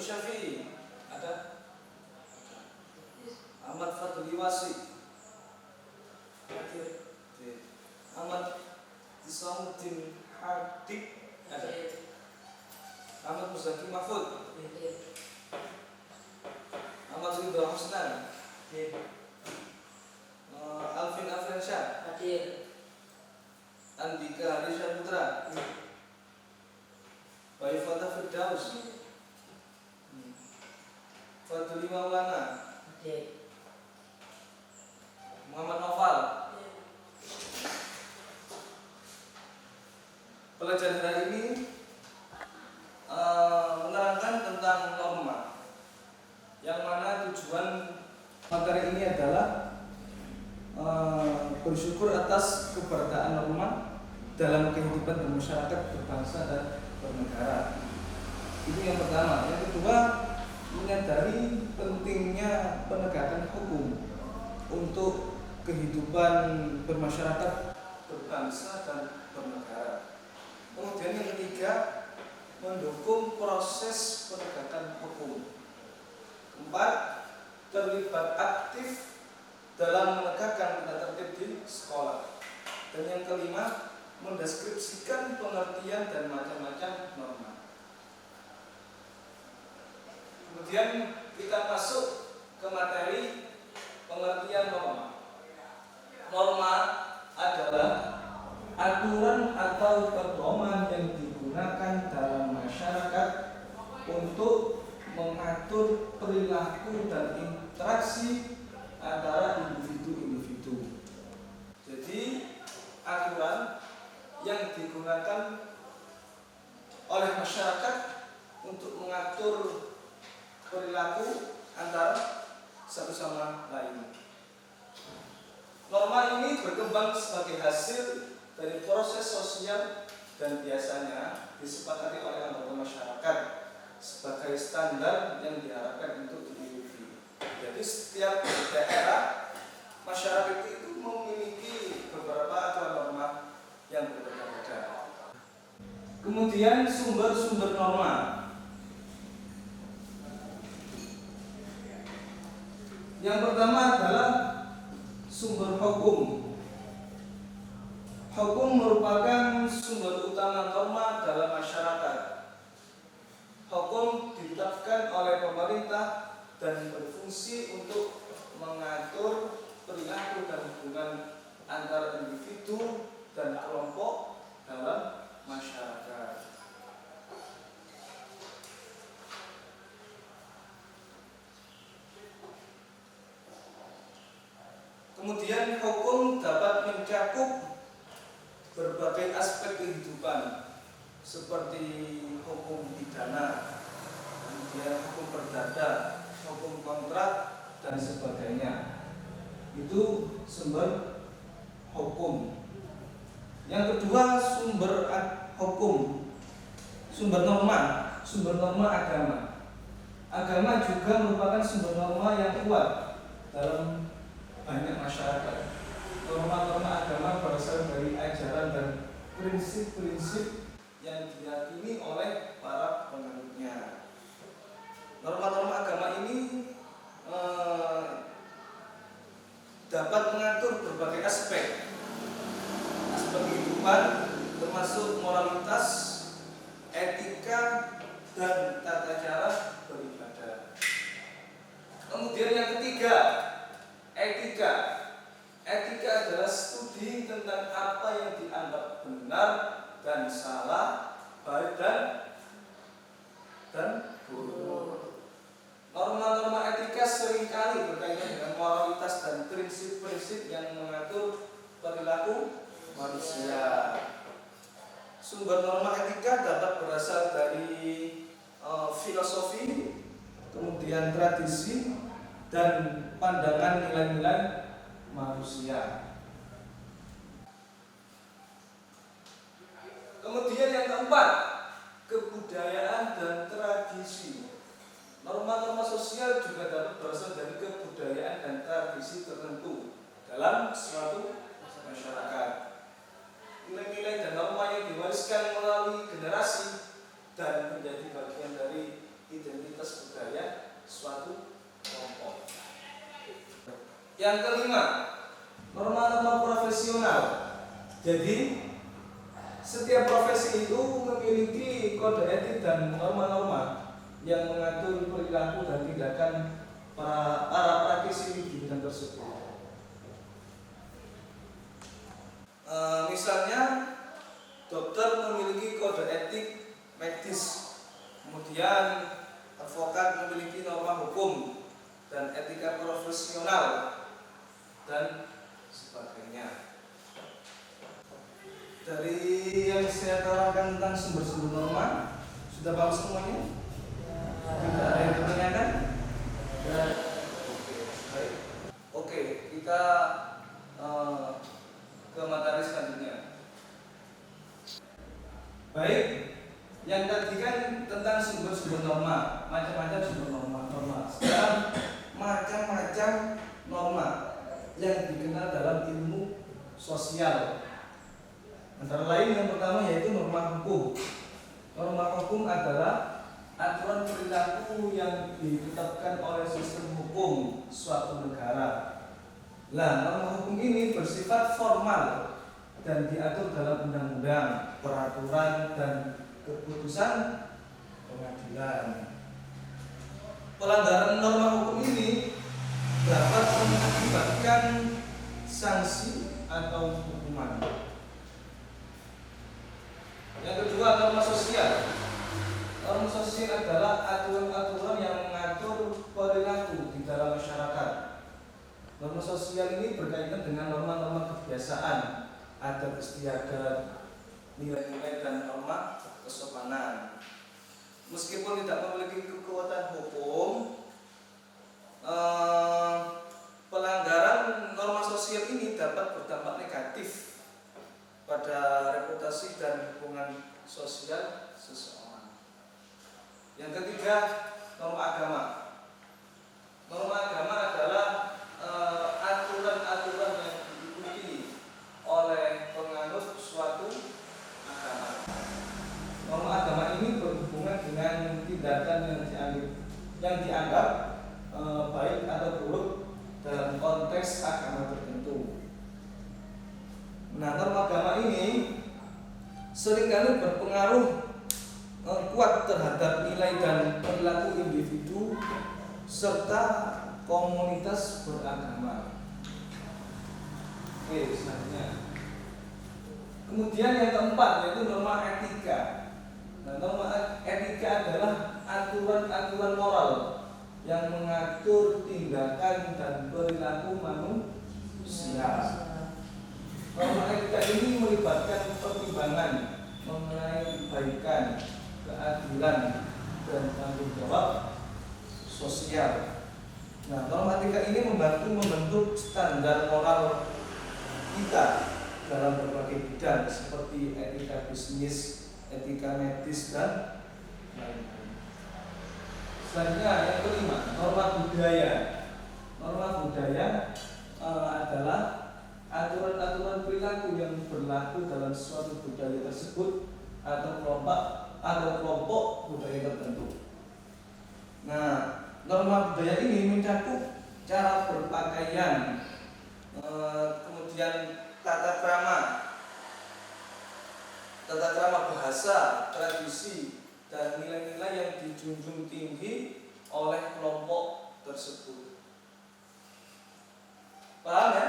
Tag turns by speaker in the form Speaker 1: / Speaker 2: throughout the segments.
Speaker 1: Syafi'i ada? Ahmad Fadli Wasi hadir. Ahmad Isamuddin Hadik ada? Ahmad Muzaki Mahfud, Ahmad Ridho Husnan, Alvin Afrensyah hadir. Andika Harisha Putra, Baifata Firdaus, Fadli Maulana, Muhammad Noval. Pelajaran hari ini menerangkan tentang norma, yang mana tujuan materi ini adalah bersyukur atas keberadaan norma dalam kehidupan bermasyarakat, berbangsa dan bernegara. Itu yang pertama. Yang kedua, menyadari pentingnya penegakan hukum untuk kehidupan bermasyarakat, berbangsa dan bernegara. Kemudian yang ketiga, mendukung proses penegakan hukum. Keempat, terlibat aktif dalam menegakkan tata tertib di sekolah. Dan yang kelima, mendeskripsikan pengertian dan macam-macam norma. Kemudian kita masuk ke materi pengertian norma. Norma adalah aturan atau pedoman yang digunakan dalam masyarakat untuk mengatur perilaku dan interaksi antara individu-individu. Jadi aturan yang digunakan oleh masyarakat untuk mengatur perilaku antara satu sama lain. Norma ini berkembang sebagai hasil dari proses sosial dan biasanya disepakati oleh anggota masyarakat sebagai standar yang diharapkan untuk diikuti. Jadi setiap daerah masyarakat itu memiliki beberapa aturan norma yang berbeda-beda. Kemudian sumber-sumber norma. Yang pertama adalah sumber hukum. Hukum merupakan sumber utama norma dalam masyarakat. Hukum ditetapkan oleh pemerintah dan berfungsi untuk mengatur perilaku dan hubungan antara individu dan kelompok dalam masyarakat. Kemudian hukum dapat mencakup berbagai aspek kehidupan seperti hukum pidana, kemudian hukum perdata, hukum kontrak dan sebagainya. Itu sumber hukum. Yang kedua, sumber hukum, sumber norma agama. Agama juga merupakan sumber norma yang kuat dalam banyak masyarakat. Norma-norma agama berasal dari ajaran dan prinsip-prinsip yang diyakini oleh para penganutnya. Norma-norma agama ini dapat mengatur berbagai aspek kehidupan, termasuk moralitas, etika, dan tata cara beribadah. Kemudian yang ketiga, etika. Etika adalah studi tentang apa yang dianggap benar dan salah, baik dan buruk. Norma-norma etika seringkali berkaitan dengan moralitas dan prinsip-prinsip yang mengatur perilaku manusia. Sumber norma etika dapat berasal dari filosofi, kemudian tradisi, dan pandangan nilai-nilai manusia. Kemudian yang keempat, kebudayaan dan tradisi. Norma-norma sosial juga dapat berasal dari kebudayaan dan tradisi tertentu dalam suatu masyarakat. Nilai-nilai dan norma yang diwariskan melalui generasi dan menjadi bagian dari identitas budaya suatu kelompok. Yang kelima, norma-norma profesional. Jadi setiap profesi itu memiliki kode etik dan norma-norma yang mengatur perilaku dan tindakan para praktisi di bidang tersebut. Misalnya, dokter memiliki kode etik medis, kemudian advokat memiliki norma hukum dan etika profesional dan sebagainya. Dari yang saya terangkan tentang sumber-sumber norma, sudah paham semuanya? Tidak ada yang ditanyakan? Oke, kita ke materi selanjutnya. Baik, yang tadi kan tentang sumber-sumber norma, macam-macam sumber norma. Sekarang macam-macam norma yang dikenal dalam ilmu sosial. Antara lain yang pertama yaitu norma hukum. Norma hukum adalah aturan perilaku yang ditetapkan oleh sistem hukum suatu negara. Norma hukum ini bersifat formal dan diatur dalam undang-undang, peraturan, dan keputusan pengadilan. Pelanggaran norma hukum ini dapat mengakibatkan sanksi atau hukuman. Yang kedua, norma sosial. Norma sosial adalah aturan-aturan yang mengatur perilaku di dalam masyarakat. Norma sosial ini berkaitan dengan norma-norma kebiasaan, adat istiadat, nilai-nilai dan norma kesopanan. Meskipun tidak memiliki kekuatan hukum, pelanggaran norma sosial ini dapat berdampak negatif pada reputasi dan hubungan sosial seseorang. Yang ketiga, norma agama. Norma agama adalah aturan-aturan yang diikuti oleh penganut suatu agama. Norma agama ini berhubungan dengan tindakan yang dianggap baik atau buruk dalam konteks agama tertentu. Norma agama ini seringkali berpengaruh kuat terhadap nilai dan perilaku individu serta komunitas beragama. Oke, selanjutnya. Kemudian yang keempat yaitu norma etika. Norma etika adalah aturan-aturan moral yang mengatur tindakan dan perilaku manusia. Norma etika ini melibatkan pertimbangan mengenai kebaikan, keadilan, dan tanggung jawab sosial. Norma etika ini membantu membentuk standar moral kita dalam berbagai bidang seperti etika bisnis, etika medis, dan lain-lain. Selanjutnya yang kelima, norma budaya. Norma budaya adalah aturan-aturan perilaku yang berlaku dalam suatu budaya tersebut atau kelompok budaya tertentu. Norma budaya ini mencakup cara berpakaian, kemudian tata krama bahasa, tradisi, dan nilai-nilai yang dijunjung tinggi oleh kelompok tersebut. Paham ya?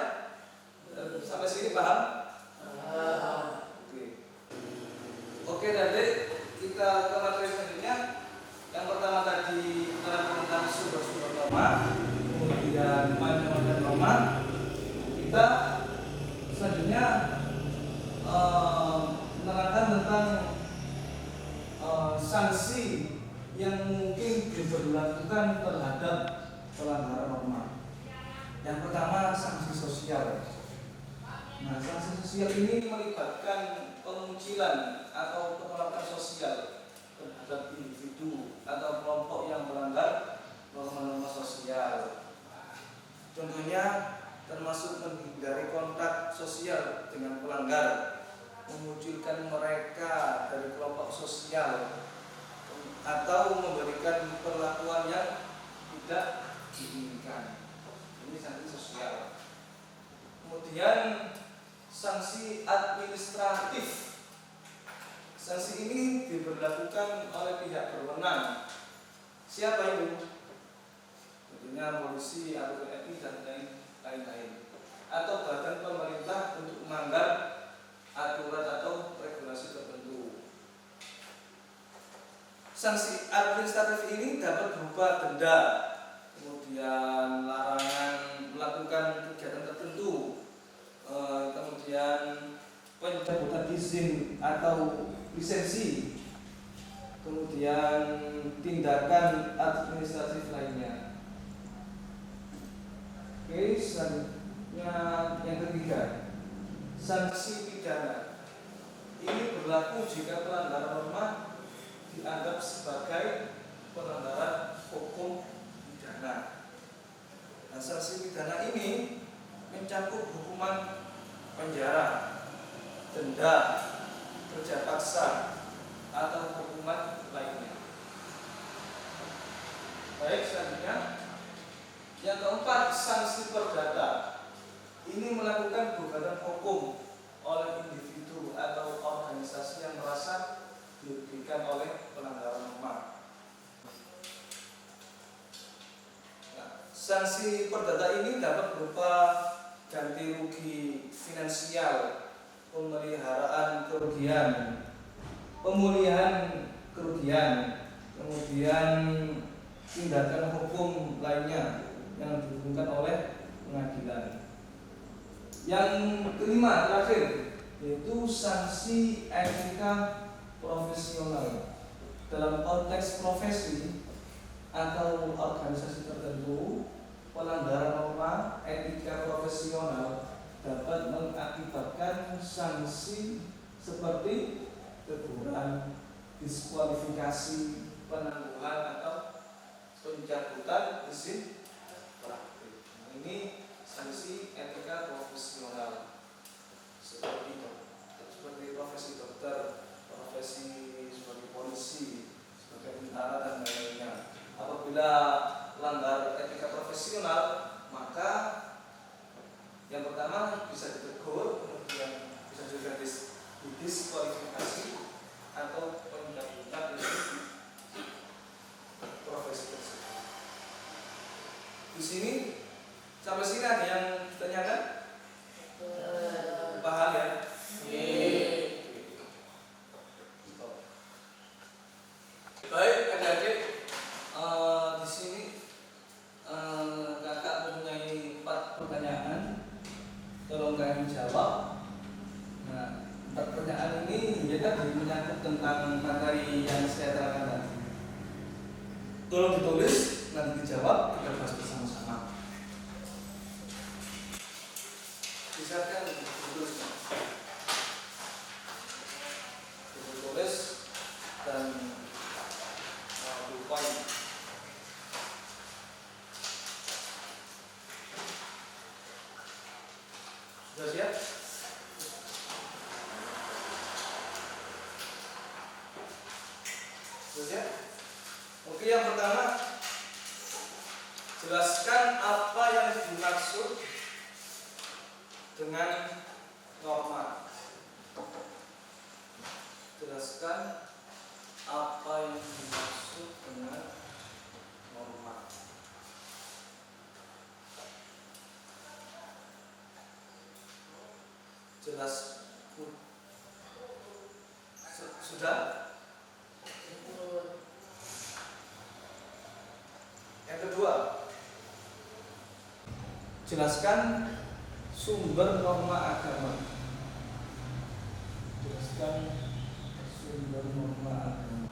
Speaker 1: Sampai sini paham? Oke, nanti kita ke materi selanjutnya. Yang pertama tadi tentang sumber-sumber norma, kemudian macam-macam norma. Kita selanjutnya menerangkan tentang sanksi yang mungkin diberlakukan terhadap pelanggaran norma. Yang pertama, sanksi sosial. Sanksi sosial ini melibatkan pengucilan atau penolakan sosial terhadap individu atau kelompok yang melanggar norma-norma sosial. Contohnya termasuk menghindari kontak sosial dengan pelanggar, mengucilkan mereka dari kelompok sosial, atau memberikan perlakuan yang tidak diinginkan. Ini sanksi sosial. Kemudian sanksi administratif. Sanksi ini diberlakukan oleh pihak berwenang. Siapa itu? Tentunya polisi, atau TNI dan lain-lain. Atau badan pemerintah untuk melanggar aturan atau regulasi tertentu. Sanksi administratif ini dapat berupa denda, kemudian larangan melakukan kegiatan tertentu, kemudian pencabutan izin atau lisensi, kemudian tindakan administratif lainnya. Oke, selanjutnya yang ketiga, sanksi pidana. Ini berlaku jika pelanggaran norma dianggap sebagai pelanggaran hukum pidana. Nah, sanksi pidana ini mencakup hukuman penjara, denda, kerja paksa, atau hukuman lainnya. Baik, selanjutnya yang keempat, sanksi perdata. Ini melakukan gugatan hukum oleh individu atau organisasi yang merasa dirugikan oleh pelanggaran norma. Nah, sanksi perdata ini dapat berupa ganti rugi finansial, pemeliharaan kerugian, pemulihan kerugian, kemudian tindakan hukum lainnya yang dihubungkan oleh pengadilan. Yang kelima, terakhir, yaitu sanksi etika profesional. Dalam konteks profesi atau organisasi tertentu, pelanggaran norma etika profesional dapat mengakibatkan sanksi seperti teguran, diskualifikasi, penangguhan atau pencabutan izin praktik. Ini sanksi etika profesional seperti profesi dokter, profesi sebagai polisi, sebagai tentara dan lainnya. Apabila langgar etika profesional, maka yang pertama bisa ditegur, kemudian bisa juga didiskualifikasi atau pencabutan profesi tersebut. Di sini sampai sini ada yang ditanyakan? Paham ya? Baik, adik-adik, di sini kakak mempunyai 4 pertanyaan. Tolong kalian jawab. Nah, 4 pertanyaan ini ya tadi menyangkut tentang materi yang saya terangkan tadi. Tolong ditulis, nanti dijawab, kita bahas bersama-sama. Silakan ditulis. Ditulis dan poin. Sudah siap? Sudah siap? Oke, yang pertama, jelaskan apa yang dimaksud dengan norma. Jelaskan apa yang dimaksud dengan norma. Jelas. Sudah? Yang kedua, jelaskan sumber norma agama. Jelaskan sumber norma agama.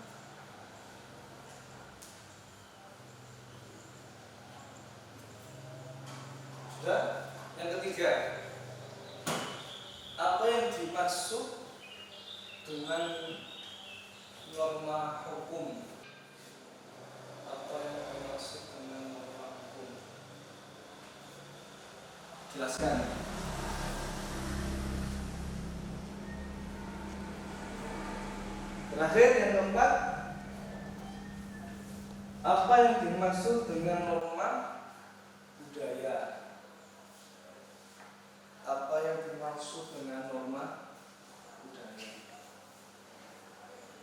Speaker 1: Sudah? Yang ketiga, apa yang dimaksud dengan norma hukum? Apa yang dimaksud dengan norma hukum? Jelaskan. Terakhir, yang keempat, Apa yang dimaksud dengan norma budaya? Apa yang dimaksud dengan norma budaya?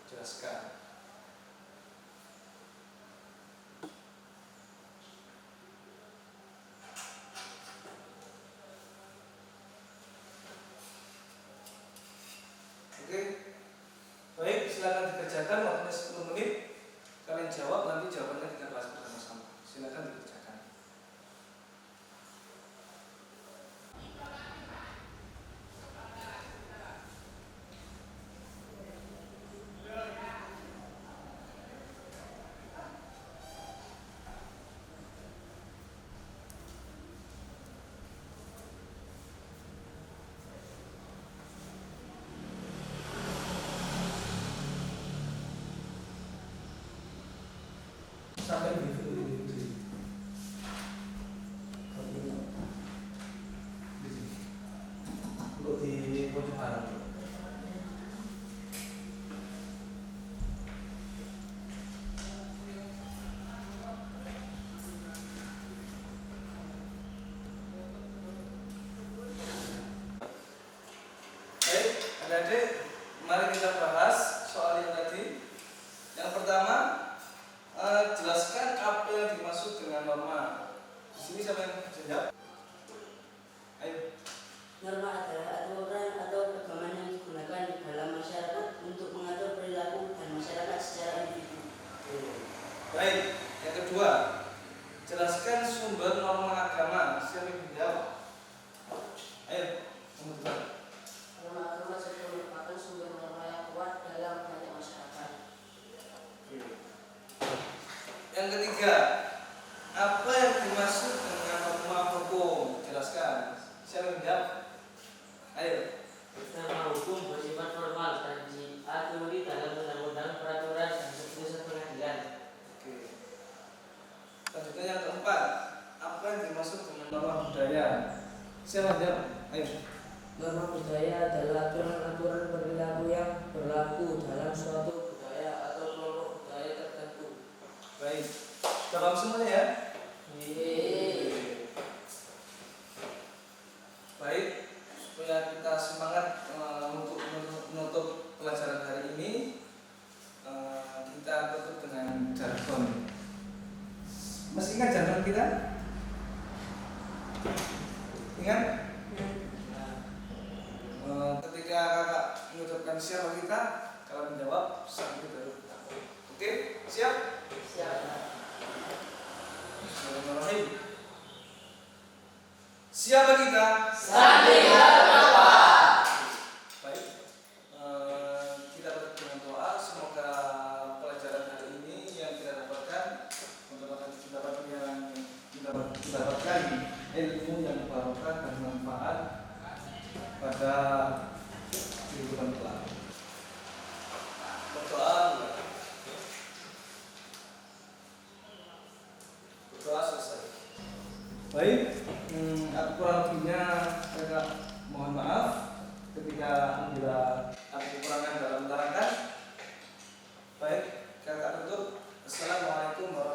Speaker 1: Jelaskan. Oke, baik, silakan dikerjakan, waktunya 10 menit. Kalian jawab, nanti jawabannya kita bahas bersama-sama. Silakan dikerjakan. Sampai di untuk di pojok kanan. Baik, adik-adik, mari kita bahas soal yang tadi. Yang pertama, jelaskan apa yang dimaksud dengan norma. Di sini siapa yang jawab? Ayo.
Speaker 2: Norma adalah aturan atau pedoman yang digunakan dalam masyarakat untuk mengatur perilaku dan masyarakat secara individu.
Speaker 1: Baik, yang kedua, jelaskan sumber norma agama. Siapa yang jawab? Ayo, teman-teman.
Speaker 2: Norma agama juga merupakan sumber norma yang kuat dalam banyak masyarakat.
Speaker 1: Yang ketiga, apa yang dimaksud dengan norma hukum? Jelaskan. Siapa yang jawab? Ayo.
Speaker 2: Norma hukum bersifat formal dan diatur dalam undang-undang, peraturan, dan keputusan pengadilan.
Speaker 1: Oke. Selanjutnya yang keempat, apa yang dimaksud dengan norma budaya? Siapa yang jawab? Ayo.
Speaker 2: Norma budaya adalah aturan-aturan perilaku yang berlaku dalam suatu budaya atau kelompok budaya tertentu.
Speaker 1: Baik. Sudah paham semuanya ya? Baik, supaya kita semangat untuk menutup pelajaran hari ini, kita tutup dengan jargon. Masih ingat jargon kita? Ingat? Ketika kakak mengucapkan siapa kita, kalau menjawab sambil baru. Oke, siap?
Speaker 2: Siap.
Speaker 1: Bismillahirrahmanirrahim. Siapa kita?
Speaker 2: Sampai berdoa.
Speaker 1: Baik, kita tutup dengan doa. Semoga pelajaran hari ini yang kita dapatkan mendapatkan ilmu yang barokah dan manfaat pada kehidupan kelak. Berdoa, berdoa selesai. Baik, aku kurang lebihnya saya mohon maaf ketika bila ada kekurangan dalam menerangkan. Baik, kakak tutup. Assalamualaikum warahmatullahi wabarakatuh.